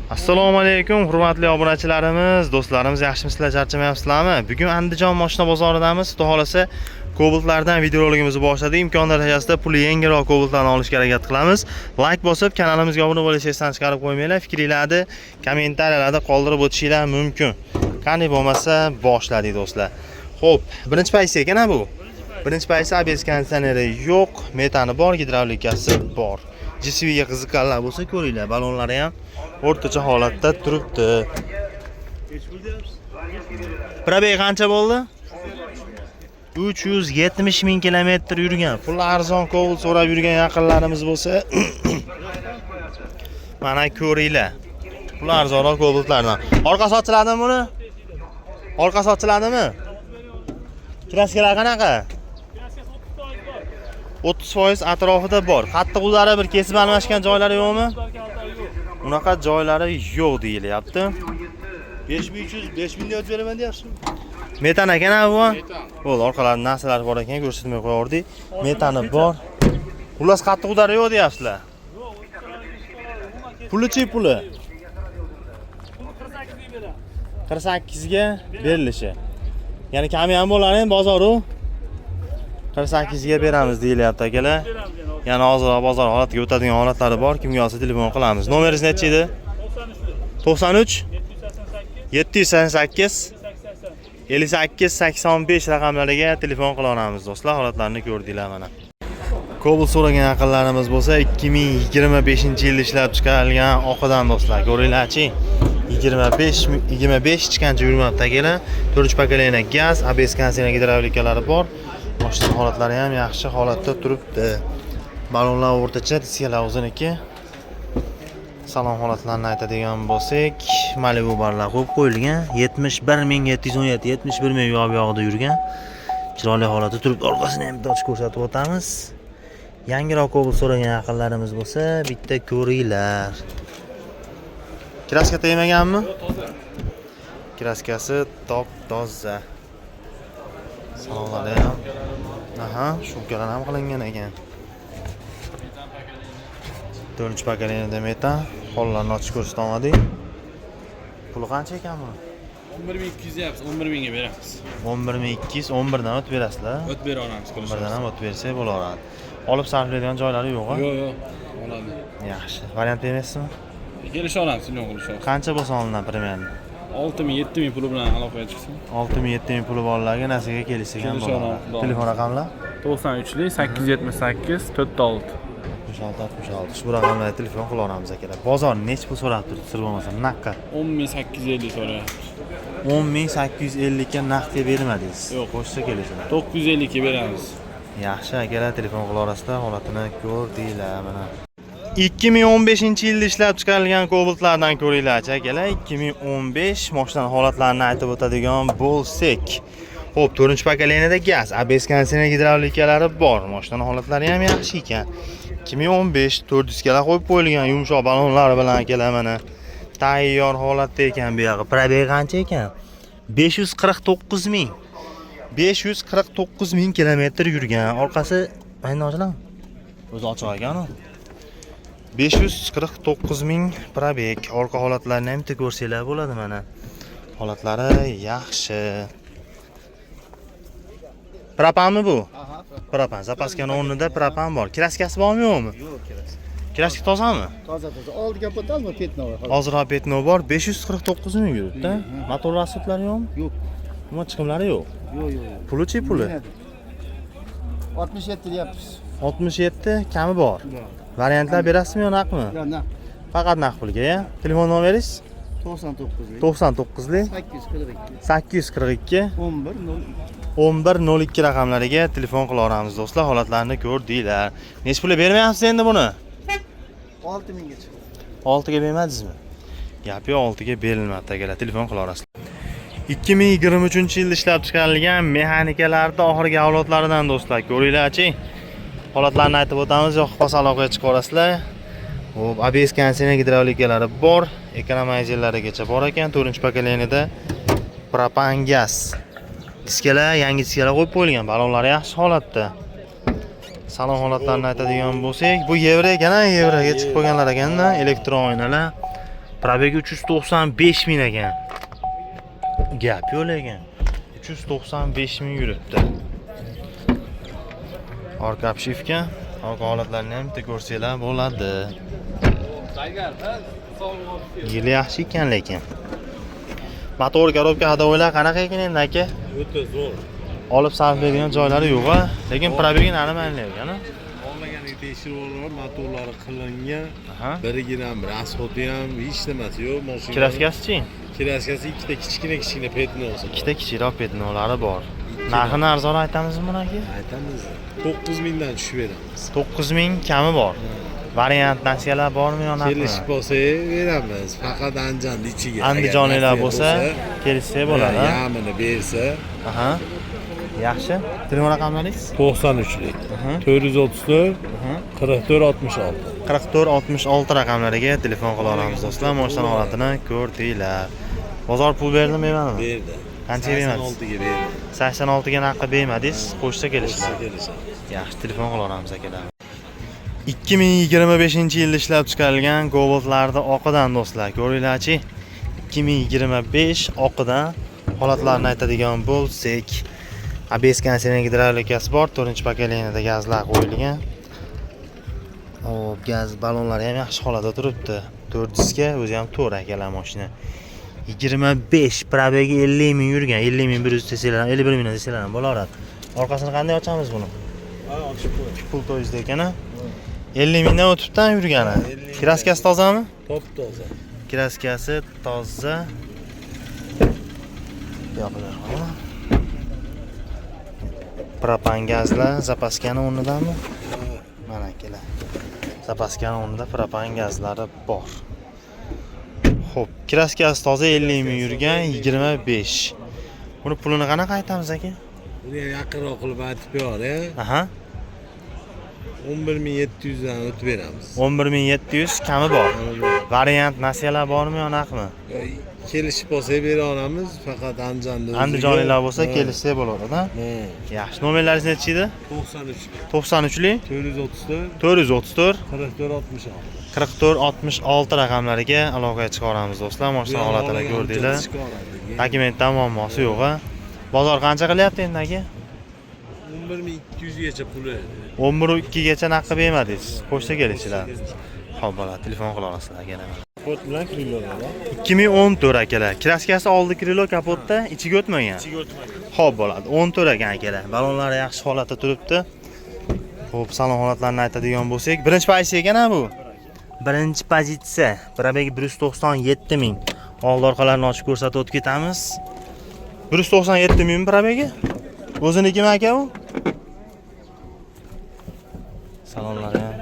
Assalomu alaykum, hurmatli obunachilarimiz, do'stlarimiz, yaxshimisizlar, charchamayapsizlarmi? Bugun Andijon mashina bozoridamiz. Xudo xolasa Cobaltlardan videoroligimizni boshladik. Imkonlar darajasida puli yengilroq Cobaltlarni olishga harakat qilamiz. Like bosib, kanalimizga obuna bo'lishni esdan chiqarib qo'ymanglar. Fikringlarni kommentariyalarda qoldirib o'tishinglar mumkin. Qani bo'lmasa, boshladik do'stlar. Xo'p, birinchi paysi ekan bu. Birinchi paysi ABS konditsioneri yo'q, metani bor, gidravlikasi bor. GSV ga qiziqqanlar bo'lsa ko'ringlar, balonlari ham o'rtacha holatda turibdi. Probeg qancha bo'ldi? 370 ming kilometr yurgan. Pul arzon Cobalt so'rab yurgan yaqinlarimiz bo'lsa, mana ko'ringlar. Pul arzonroq Cobaltlardan. Orqasi ochiladimi buni? Orqasi ochiladimi? Kraskalar qanaqa? 30% atrofida bor. Qattiq ullari bir kesib almashgan joylari yo'qmi? Unaqa joylari yo'q deyilyapti. 5300 5 million beraman deyapsizmi? Metan ekan bu. Bo'ldi, orqalarida narsalar bor ekan, ko'rsatmay qo'yardik. Metani bor. Xullas qattiq ullari yo'q deyapsizlar. Puli-chi puli? 48 ga berilishi. Ya'ni kami ham bo'ladi bozoru. 48 ga beramiz deyilyapti akalar. Yana hozir bozor holatiga o'tadigan holatlari bor. Kimga olsa telefon qilamiz. Nomeringiz necha edi? 93 788 58 85 raqamlariga telefon qila olamiz do'stlar. Holatlarni ko'rdinglar mana. Cobalt so'ragan yaqinlarimiz bo'lsa 2025-yilda ishlab chiqarilgan oqidan do'stlar. Ko'ringlarchi. 25 chiqancha yurmabdi akalar. 4-pokoleniya gaz, ABS konditsioner gidravlikalari bor. Mashina holatlari ham yaxshi holatda turibdi. Balonlar o'rtacha, diskalar o'ziniki. Salon holatlarini aytadigan bo'lsak, Malibu barlar qo'yib qo'yilgan. 71717, 71000 yo'g'ida yurgan. Chiroyli holatda turibdi. Orqasini ham bitta ochib ko'rsatib o'tamiz. Yangiroq Cobalt so'ragan yaqinlarimiz bo'lsa, bitta ko'ringlar. Kraska tegmaganmi? Kraskasi top-toza. Salonlari ham. Aha, shumkalar ham qilingan ekan. 4-pokoleniya metan. Qo'llarni ochib ko'rsata olmadik. Puli qancha ekan bu? 11200 deyapsiz, 11000 ga beramiz. 11200, 11 dan o'tib berasizlar. O'tib bera olamiz. 11 dan ham o'tib bersak bo'laveradi. Olib sarflaydigan joylari yo'q-a? Yo'q, oladi. Yaxshi. Variant bermaysizmi? Kelisha olamiz, siz qilishasiz. Qancha bo'lsa olinadi primyerni? 6000-7000 puli bilan aloqaga chiqsin. 6000-7000 puli borlarga nasiga kelishsak ham bo'ladi. Telefon raqamlar? 93 878 46. 66 Ushbu raqamlarga telefon qila olamiz akalar. Bozor nech pul so'rab turibdi, sir bo'lmasa, naqqa? 10850 so'rayapti. 10850 ga naqdga bermadingiz. Yo'q, qo'shsa kelishadi. 950 ga beramiz. Yaxshi akalar, telefon qila olasizlar, holatini ko'rdinglar mana. 2015-yilda ishlab chiqarilgan Cobaltlardan ko'ringlar-chi akalar. 2015 mashinaning holatlarini aytib o'tadigan bo'lsak. Xo'p, 4-pokoleniyada gaz, ABS konditsioner gidravlikalari bor. Mashinaning holatlari ham yaxshi ekan. 2015 4 diskalar qo'yib qo'yilgan, yumshoq balonlari bilan akalar mana. Tayyor holatda ekan bu yog'i. Probeg qancha ekan? 549 ming. 549 ming kilometr yurgan. Orqasi ayni ochiladimi? O'zi ochiq ekan-ku. 549 ming probeg. Orqa holatlarini ham ko'rsanglar bo'ladi mana. Holatlari yaxshi. Propanmi bu? Aha, Propan. Zapaskani o'rnida propan bor. Kraskasi bormi yo'qmi? yo'q, kerak. Kraska tozami? Toza. Oldiga potalmi, petno bor. Hozir petno bor. 549 ming yuribdi. Motor rasxodlari yo'qmi? Yo'q. Nima chiqimlari yo'q? Yo'q. Puli-chi puli? 67 deyapmiz. 67 kami bor. Variantlar berasizmi yo naqmi? Yo'q, naq. Faqat naq pulga-ya. Telefon nomeringiz? 99lik 99lik 842 842 1102 raqamlariga telefon qila olamiz do'stlar. Holatlarini ko'rdinglar. Nech pul bermayapsiz endi buni? 6000 ga chiqdi. 6 ga bermadingizmi? Gapi 6 ga berilmadi akalar. Telefon qila olasiz. 2023-yilda ishlab chiqarilgan mexanikalarda oxirgi avlodlaridan do'stlar. Ko'ringlar-chi. Holatlarni aytib o'tamiz, yo'q qolsa aloqaga chiqib olasizlar. Xo'p, ABS konditsioner gidravlikalari bor, ekonomizerlarigacha bor ekan. 4-pokoleniyada propan gaz. Diskalar, yangi diskalar qo'yib qo'yilgan, balonlari yaxshi holatda. Salon holatlarini aytadigan bo'lsak, bu Yevro ekan, Yevroga chiqib qolganlar ekanda, elektron oynalar. Probegi 395 ming ekan. Gap yo'q lekin. 395 ming yuribdi. Orqa obshivka, orqa holatlarini ham bitta ko'rsanglar bo'ladi. Yili yaxshi ekan lekin. Motor korobka hadovoylar qanaqa ekan endi aka? O'ta zo'r. Olib sarflaydigan joylari yo'q-a, lekin probegi narimanli ekan-a. Olmaganiga tekshiruvlar, motorlari qilingan. Aha. Birigina ham, rasxoti ham, hech nimasi yo'q. Mashina. Kraskasi-chi? Kraskasi ikkita kichkina petnosi. Ikkita kichikroq petnolari bor. Narxini arzon aytamizmi buni aka? Aytamiz. 9 mingdan tushib beramiz. 9 ming kami bor. Variant nasiyalar bormi yo narxmi? Kelishib bo'lsa beramiz. Faqat Andijon ichiga. Andijonliklar bo'lsa, kelishsa bo'ladi. Yamini bersa. Aha. Yaxshi. Telefon raqamlaringiz? 93lik. 434 44 66. 44 66 raqamlariga telefon qila olamiz do'stlar. Moshina holatini ko'rdinglar. Bozor pul berdimi, bermadimi? Berdi. Qanchaga bermadingiz? 86 ga berdi. 86 ga naqqa bermadingiz, qo'shsa kelishlar. Kelishadi. Yaxshi, telefon qila olamiz akalar. 2025-yilda ishlab chiqarilgan Cobalt'larda oqidan do'stlar, ko'ringlarchi. 2025 oqidan holatlarni aytadigan bo'lsak, ABS konserining gidravlikasi bor, 4-pokoleniyada gazlar qo'yilgan. Hop, gaz ballonlari ham yaxshi holatda turibdi. 4 diska, o'zi ham to'g'ri akalar mashina. 25 probegi 50 ming yurgan, 50 ming 100 desanglar, 51 ming desanglar ham bo'laveradi. Orqasini qanday ochamiz buni? Ochib qo'y. Pul to'yizda ekan-a. 50 mingdan o'tibdan yurgani. Kraskasi tozami? Top toza. Kraskasi toza. Yopilar. Propan gazlar zapaskani o'rnidanmi? Mana akalar. Zapaskani o'rnida propan gazlari bor. Xo'p, kraskasi toza 50 ming yurgan 25. Buni pulini qanaqa aytamiz aka? Buni yaqinroq qilib aytib ber, Aha. 11700 dan o'tib beramiz. 11700 kami bor. Variant nasiyalar bormi yo naqmi? Kelishib bo'lsa bera olamiz, faqat Andijonda. Andijonliklar bo'lsa kelishsa bo'laveradi-da. Yaxshi, nomerlaringiz nechi edi? 93. 93lik 434 434 44 66. 44 66 raqamlariga aloqaga chiqaramiz do'stlar. Mashina holatini ko'rdinglar. Dokumentda muammosi yo'q-a. Bozor qancha qilyapti endi aka? 11200 gacha puli. 11 gacha naqqa bermadingiz. Qo'shsa kelishinglar. Xo'p, bo'ladi. Telefon qila olasizlar yana. Kapot bilan krilo bor. 2014 akalar. Kraskasi oldi krilo kapotda, ichiga o'tmagan. Xo'p, bo'ladi. 14 ekan akalar. Ballonlari yaxshi holatda turibdi. Xo'p, salon holatlarini aytadigan bo'lsak, birinchi pozitsiya ekan bu. Birinchi pozitsiya. Probegi 197 ming. Old orqalarini ochib ko'rsatib o'tib ketamiz. 197 ming probegi. O'zinikimi aka u? Salonlari ham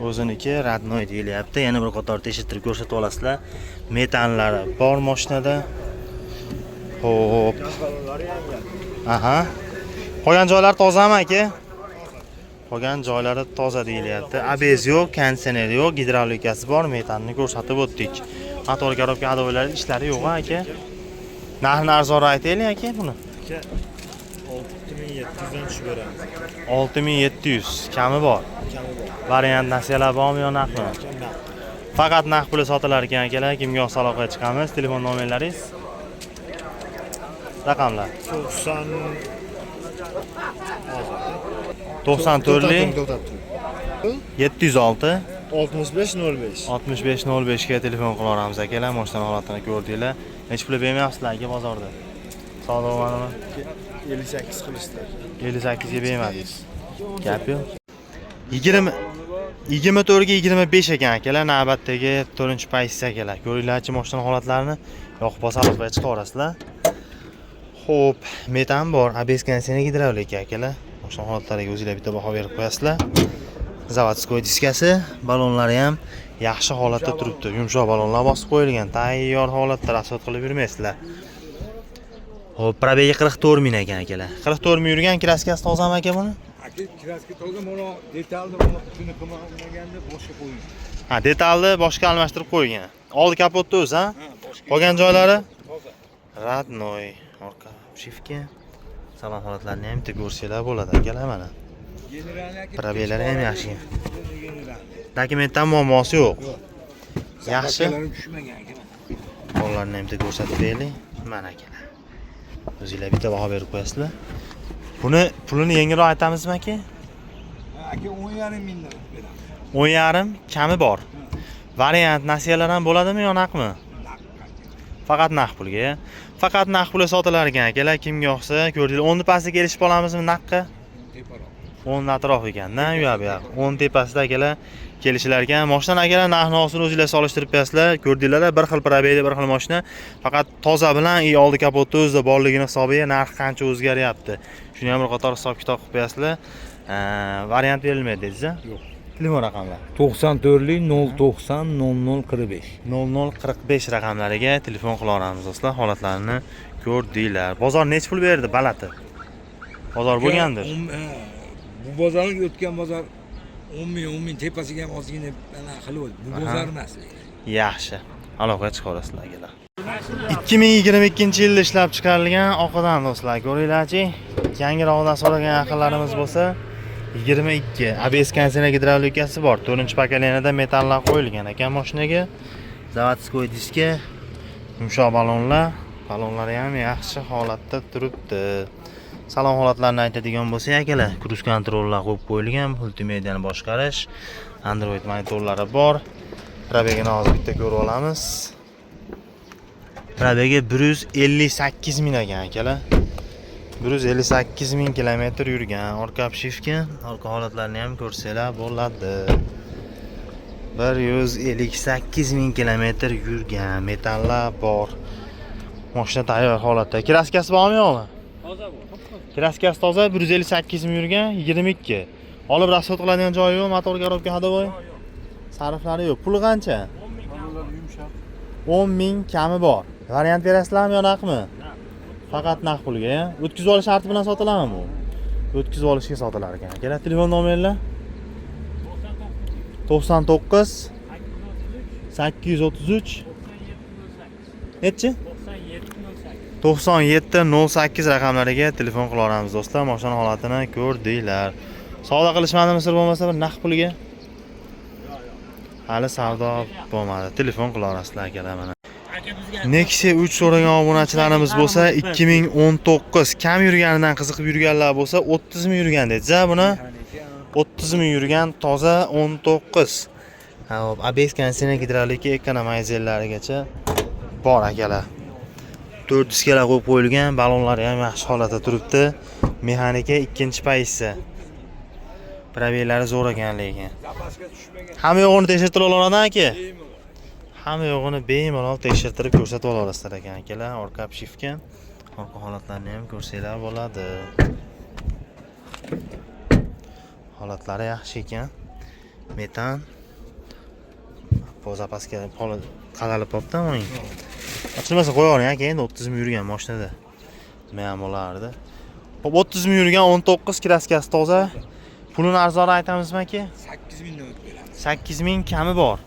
o'ziniki radnoy deyilyapti. Yana bir qator tekshirtirib ko'rsatib olasizlar. Metanlari bor mashinada. Xo'p. Aha. Qolgan joylari tozami aka? Qolgan joylari toza deyilyapti. ABS yo'q, konditsioner yo'q, gidravlikasi bor, metanni ko'rsatib o'tdik. Motor korobka hadovoylari ishlari yo'q aka. Narxni arzonroq aytaylik aka buni. 6700 dan tushib beramiz. 6700 kami bor. Variant nasiyalar bormi yo naqmi? Faqat naqd puli sotilar ekan akalar. Kimga yoqsa aloqaga chiqamiz. Telefon nomerlaringiz? Raqamlar. 94lik 706 6505. 6505 ga telefon qila olamiz akalar. Mashina holatini ko'rdinglar. Hech pul bermayapsizlar aka bozorda. Savdo-manimi? 58 qilishdi. 58 ga bermadingiz. Gap yo'q. 24 ga 25 ekan akalar. Navbatdagi 4-pozitsiya akalar. Ko'ringlarchi mashina holatlarini yoqib bo'lsa aloqaga chiqaverasizlar. Xo'p, metan bor, ABS konserining gidravlika akalar. Mashina holatlariga o'zingizlar bitta baho berib qo'yasizlar. Zavodskoy diskasi, ballonlari ham yaxshi holatda turibdi. Yumshoq ballonlar bosib qo'yilgan, tayyor holatda rasot qilib yurmaysizlar. Xo'p, probegi 44 ming ekan akalar. 44 ming yurgan, kraskasi tozami aka buni? Aka, kraska toza, mana detalni mana buni qilmaganda boshqa qo'ying. Ha, detalni boshqa almashtirib qo'ygan. Oldi kapotda o'zi, ha? Qolgan joylari Toza. radnoy, orqa shifka. Salon holatlarini ham bitta ko'rsanglar bo'ladi akalar mana. Generalni aka. Probeglari ham yaxshi. Generalni. Dokumentdan muammosi yo'q. Yaxshi. Zapakalari tushmagan ekan. Qo'llarni ham bitta ko'rsatib beraylik. Mana akalar. O'zingizlar bitta baho berib qo'yasizlar. Buni pulini yengilroq aytamizmi aka? Aka 10,5 mingdan beramiz. 10,5 kami bor. Variant nasiyalar ham bo'ladimi yo naqmi? Faqat naq pulga. Faqat naq pulga sotilar ekan akalar. Kimga yoqsa, ko'rdinglar. 10 tepasiga kelishib olamizmi naqqa? Teparoq. 10 atrof ekan-da, u yoq bu yoq. 10 tepasida akalar kelishilar ekan. Mashina akalar narx-navosini o'zingizlar solishtirib berasizlar. Ko'rdinglar, bir xil probeyda, bir xil mashina. Faqat toza bilan oldi kapotda o'zida borligini hisobiga narx qancha o'zgaryapti. Shuni ham bir qator hisob-kitob qilib berasizlar. Variant berilmaydi dedingiz-a? Yo'q. Telefon raqamlar 94lik 090 0045. 0045 raqamlariga telefon qila olamiz do'stlar. Holatlarini ko'rdinglar. Bozor nech pul berdi balati? Bozor bo'lgandir. Bu bozorning o'tgan bozor 10 ming tepasiga ham ozgina qilib bu bozor emas. Yaxshi. Aloqa chiqarasizlar akalar. 2022-yilda ishlab chiqarilgan oqidan do'stlar. Ko'ringlarchi, yangirog'idan so'ragan yaqinlarimiz bo'lsa 22 ABS konditsioner gidravlikasi bor. 4-pokoleniyada metallar qo'yilgan ekan mashinaga. Zavodskoy diska, yumshoq balonlar, balonlari ham yaxshi holatda turibdi. Salon holatlarini aytadigan bo'lsak akalar, kruz kontrollar qo'yib qo'yilgan, multimediani boshqarish, Android monitorlari bor. Probegini hozir bitta ko'rib olamiz. Probegi 158 ming ekan akalar. 158 ming kilometr yurgan. Orqa obshivka, orqa holatlarini ham ko'rsanglar bo'ladi. 158 ming kilometr yurgan, metallar bor. Mashina tayyor holatda. Kraskasi bormi yo'qmi? Toza bu. Kraskasi toza, 158 ming yurgan, 22. Olib rasxod qiladigan joyi yo'q, motor garobga hadovoy. Sarflari yo'q. Puli qancha? 10 ming kami bor. Variant berasizlarmi yo naqmi? Faqat naq pulga. O'tkazib olish sharti bilan sotiladimi bu? O'tkazib olishga sotilar ekan. Akalar, telefon nomerlar 99 833 nechi? 9708 raqamlariga telefon qila olamiz do'stlar. Mashina holatini ko'rdinglar. Savdo qilishmadimi sir bo'lmasa bir naq pulga? Hali savdo bo'lmadi. Telefon qila olasizlar akalar mana. Nexia 3 so'ragan obunachilarimiz bo'lsa 2019 kam yurganidan qiziqib yurganlar bo'lsa 30 ming yurgan dedingiz-a buni? 30 ming yurgan toza 19. Hop, ABS konditsioner gidravlika ekonomizerlarigacha bor akalar. 4 diskalar qo'yib qo'yilgan, balonlari ham yaxshi holatda turibdi. Mexanika ikkinchi pozitsiya. Probeylari zo'r ekan lekin. Hamma yo'g'ini tekshirtirib olaman aka. Hamma yo'g'ini bemalol tekshirtirib ko'rsatib olasizlar ekan akalar. Orqa obshivka, orqa holatlarini ham ko'rsanglar bo'ladi. Holatlari yaxshi ekan. Metan zapaska qadalib qolibdi uning. Ochilmasa qo'yavering aka, endi 30 ming yurgan mashinada. Nima ham bo'lardi? Hop, 30 ming yurgan 19 kraskasi toza. Pulini arzon aytamizmi aka? 8 mingdan o'tib beramiz. 8 ming kami bor.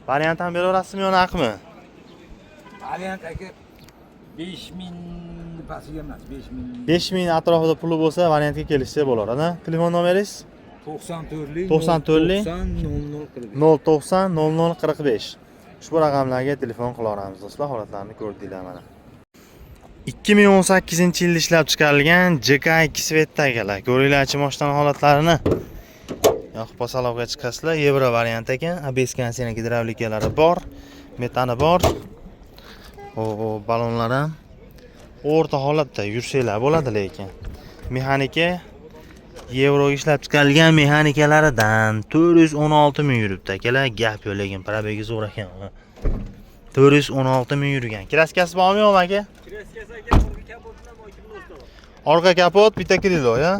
Variant ham beraverasizmi yo naqmi? Variant aka 5 ming pasiga emas, 5 ming. 5 ming atrofida puli bo'lsa variantga kelishsa bo'lardi. Telefon nomeringiz? 94lik 94lik 0045. 090 0045. Ushbu raqamlarga telefon qila olamiz do'stlar. Holatlarini ko'rdinglar mana. 2018-yilda ishlab chiqarilgan JKI Svetda akalar. Ko'ringlarchi mashina holatlarini. Yo'q, posalovga chiqasizlar. Yevro variant ekan. ABS konditsioner gidravlikalari bor, metani bor. Balonlar ham o'rta holatda yursanglar bo'ladi lekin. Mexanika yevroga ishlab chiqarilgan mexanikalaridan 416 ming yuribdi akalar. Gap yo'q, lekin probegi zo'r ekan. 416 ming yurgan. Kraskasi bormi yo'qmi aka? Kraskasi aka orqa kapot bilan ikki do'stlar. Orqa kapot bitta krilo ya.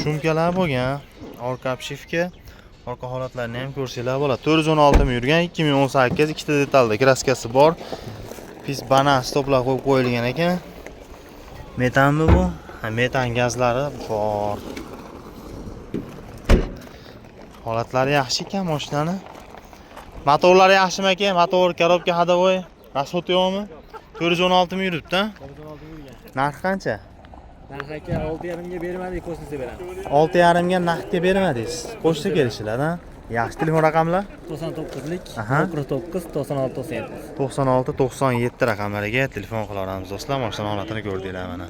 Shumkalar bo'lgan. Orqa obshivka, orqa holatlarini ham ko'rsanglar bo'ladi. 416 ming yurgan, 2018 ikkita detalda kraskasi bor. Pis bana stoplar qo'yib qo'yilgan ekan. Metanmi bu? Ha, metan gazlari bor. Holatlari yaxshi ekan mashinani. Motorlari yaxshimi aka? Motor, korobka, hadovoy, rasxod yo'qmi? 416 ming yuribdi-da. 416 yurgan. Narx qancha? Narx aka 6,5 ga bermadik, qo'shimcha beramiz. 6,5 ga naqdga bermadingiz. Qo'shsa kelishlar-a? Yaxshi, telefon raqamlar 99lik Aha. 49 96 97. 96 97 raqamlariga telefon qila olamiz do'stlar. Mashina holatini ko'rdinglar mana.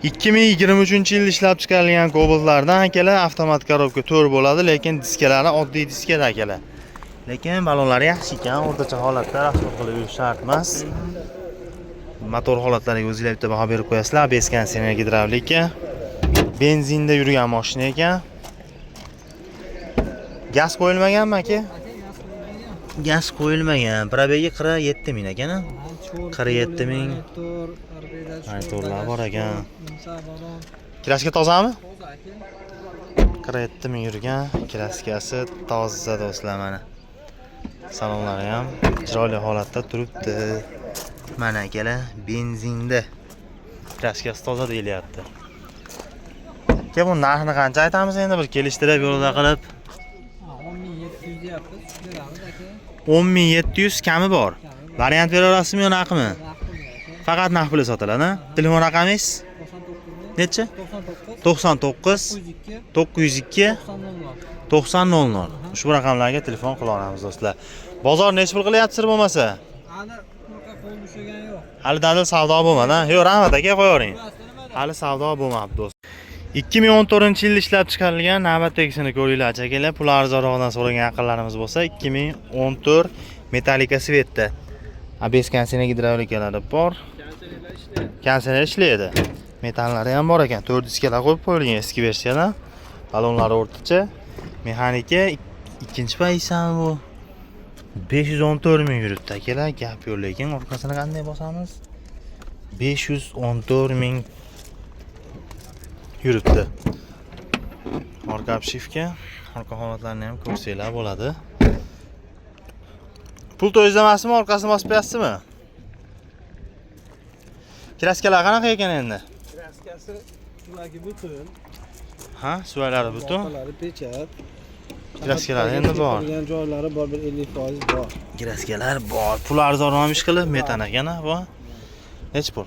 2023-yilda ishlab chiqarilgan Cobalt'lardan akalar avtomat korobka 4 bo'ladi, lekin diskalari oddiy diskada akalar. Lekin balonlari yaxshi ekan, o'rtacha holatda rasxod qilib yurish shart emas. Motor holatlariga o'zingizlar bitta baho berib qo'yasizlar. ABS konditsioner gidravlika. Benzinda yurgan mashina ekan. Gaz qo'yilmaganmi aka? Gaz qo'yilmagan. Probegi 47 ming ekan. 47 ming. Aytorlar bor ekan. Kraska tozami? 47 ming yurgan. Kraskasi toza do'stlar mana. Salonlari ham chiroyli holatda turibdi. Mana akalar, benzinda. Kraskasi toza deyilyapti. Aka bu narxini qancha aytamiz endi bir kelishtirib yo'lda qilib? 10700 deyapmiz. Beramiz aka. 10700 kami bor. Variant bera olasizmi yo naqmi? Faqat naqd puli sotiladi. Telefon raqamingiz? 99 Necha? 99 99 902 9000. Ushbu raqamlarga telefon qila olamiz do'stlar. Bozor necha pul qilyapsiz bo'lmasa? Ana bunaqa qo'l ushlagan yo'q. Hali dalil savdo bo'lmadi. Yo'q, rahmat aka, qo'yavering. Hali savdo bo'lmadi do'st. 2014-yilda ishlab chiqarilgan navbatdagisini ko'ringlar akalar. Pul arzonroqdan so'ragan yaqinlarimiz bo'lsa 2014 Metallica Svetda. ABS konditsioner gidravlikalari bor. Konditsioner ishlaydi. Metallari ham bor ekan. 4 diskalar qo'yib qo'yilgan eski versiyadan. Balonlari o'rtacha. Mexanika ikkinchi paysami bu? 514 ming yuribdi akalar. Gap yo'q, lekin orqasini qanday bosamiz? 514 ming yuribdi. Orqa obshivka, orqa holatlarini ham ko'rsanglar bo'ladi. Pul to'yizda emasmi, orqasini bosib qo'yasizmi? Kraskalar qanaqa ekan endi? Kraskasi shularga butun. Ha, suvalari butun. Orqalari pechat. Kraskalar endi bor. Qolgan joylari bor, bir 50% bor. Kraskalar bor. Pul arzonroq ish qilib, metan ekana bu. Nech pul?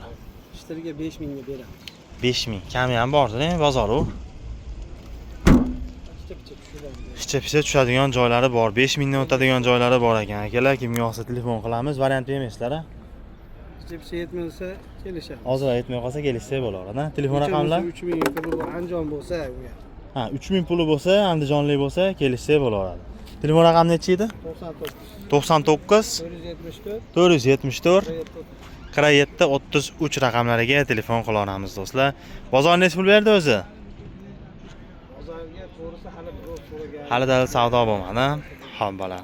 Ishtirga 5000 ga beramiz. 5000. Kami ham bordir, bozor u. Picha tushadigan joylari bor. 5000 dan o'tadigan joylari bor ekan. Akalar, kimga yoqsa telefon qilamiz. Variant bermaysizlar-a? Picha yetmasa kelishamiz. Hozir aytmay qolsa kelishsa bo'lardi. Telefon raqamlar? 3000 ga puli bor, Andijon bo'lsa u ham. Ha, 3000 puli bo'lsa, Andijonlik bo'lsa, kelishsa bo'lardi. Telefon raqami necha edi? 99 474 47 33 raqamlariga telefon qila olamiz do'stlar. Bozor necha pul berdi o'zi? Bozorga to'g'risi hali birov so'ragan. Hali dalil savdo bo'lmadi. Xo'p, bola.